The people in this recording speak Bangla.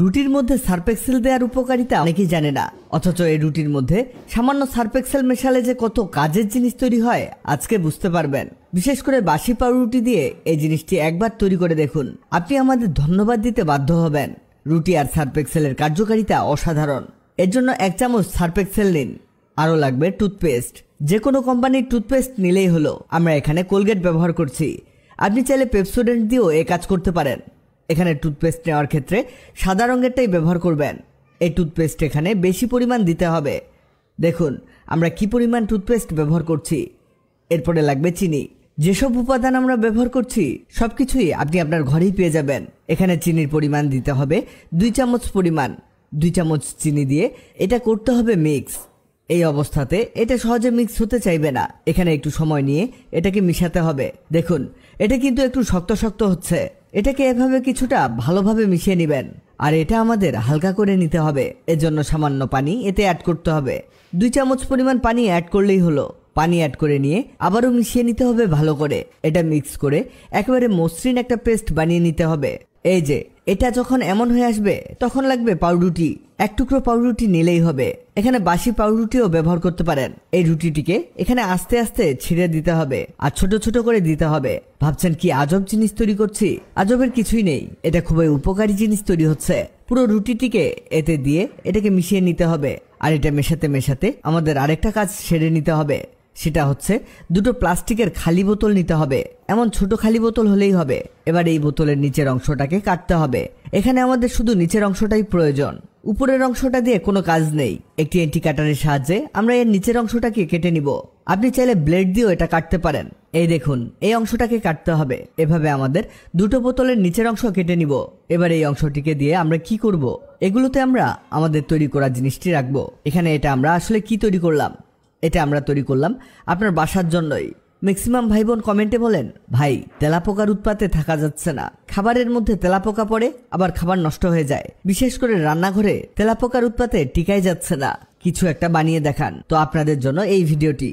রুটির মধ্যে সার্ফ এক্সেল দেওয়ার উপকারিতা অনেকেই জানে না, অথচ এই রুটির মধ্যে সামান্য সার্ফ এক্সেল মেশালে যে কত কাজের জিনিস তৈরি হয় আজকে বুঝতে পারবেন। বিশেষ করে বাসি পাউরুটি দিয়ে এই জিনিসটি একবার তৈরি করে দেখুন, আপনি আমাদের ধন্যবাদ দিতে বাধ্য হবেন। রুটি আর সার্ফ এক্সেলের কার্যকারিতা অসাধারণ। এর জন্য 1 চামচ সার্ফ এক্সেল নিন। আরও লাগবে টুথপেস্ট। যে কোনো কোম্পানির টুথপেস্ট নিলেই হলো। আমরা এখানে কোলগেট ব্যবহার করছি, আপনি চাইলে পেপসোডেন্ট দিয়েও এই কাজ করতে পারেন। এখানে টুথপেস্ট নেওয়ার ক্ষেত্রে সাদা রঙেরটাই ব্যবহার করবেন। এই টুথপেস্ট এখানে বেশি পরিমাণ দিতে হবে। দেখুন আমরা কি পরিমাণ টুথপেস্ট ব্যবহার করছি। এরপরে লাগবে চিনি। যেসব উপাদান আমরা ব্যবহার করছি সবকিছুই আপনি আপনার ঘরেই পেয়ে যাবেন। এখানে চিনির পরিমাণ দিতে হবে 2 চামচ পরিমাণ। 2 চামচ চিনি দিয়ে এটা করতে হবে মিক্স। এই অবস্থাতে এটা সহজে মিক্স হতে চাইবে না, এখানে একটু সময় নিয়ে এটাকে মিশাতে হবে। দেখুন এটা কিন্তু একটু শক্ত শক্ত হচ্ছে, এটাকে এভাবে কিছুটা ভালোভাবে মিশিয়ে নেবেন। আর এটা আমাদের হালকা করে নিতে হবে, এজন্য সামান্য পানি এতে অ্যাড করতে হবে। 2 চামচ পরিমাণ পানি অ্যাড করলেই হলো। পানি অ্যাড করে নিয়ে আবারও মিশিয়ে নিতে হবে ভালো করে। এটা মিক্স করে একেবারে মসৃণ একটা পেস্ট বানিয়ে নিতে হবে। এই যে এটা যখন এমন হয়ে আসবে তখন লাগবে পাউরুটি। 1 টুকরো পাউরুটি নিলেই হবে। এখানে বাসি পাউরুটিও ব্যবহার করতে পারেন। এই রুটিটিকে এখানে আস্তে আস্তে ছিঁড়ে দিতে হবে আর ছোট ছোট করে দিতে হবে। ভাবছেন কি আজব জিনিস তৈরি করছি? আজবের কিছুই নেই, এটা খুবই উপকারী জিনিস তৈরি হচ্ছে। পুরো রুটিটিকে এতে দিয়ে এটাকে মিশিয়ে নিতে হবে। আর এটা মেশাতে মেশাতে আমাদের আরেকটা কাজ সেরে নিতে হবে, সেটা হচ্ছে 2টো প্লাস্টিকের খালি বোতল নিতে হবে। এমন ছোট খালি বোতল হলেই হবে। এবার এই বোতলের নিচের অংশটাকে কাটতে হবে। এখানে আমাদের শুধু নিচের অংশটাই প্রয়োজন, উপরের অংশটা দিয়ে কোনো কাজ নেই। একটি এন্টি কাটারের সাহায্যে আমরা এর নিচের অংশটাকে কেটে নিব। আপনি চাইলে ব্লেড দিয়েও এটা কাটতে পারেন। এই দেখুন এই অংশটাকে কাটতে হবে। এভাবে আমাদের 2টো বোতলের নিচের অংশ কেটে নিব। এবার এই অংশটিকে দিয়ে আমরা কি করব? এগুলোতে আমরা আমাদের তৈরি করা জিনিসটি রাখবো। এখানে এটা আমরা আসলে কি তৈরি করলাম? এটা আমরা তৈরি করলাম আপনার বাসার জন্যই। ম্যাক্সিমাম ভাই বোন কমেন্টে বলেন, ভাই তেলাপোকার উৎপাতে থাকা যাচ্ছে না, খাবারের মধ্যে তেলাপোকা পড়ে আবার খাবার নষ্ট হয়ে যায়, বিশেষ করে রান্নাঘরে তেলাপোকার উৎপাতে টিকাই যাচ্ছে না, কিছু একটা বানিয়ে দেখান। তো আপনাদের জন্য এই ভিডিওটি।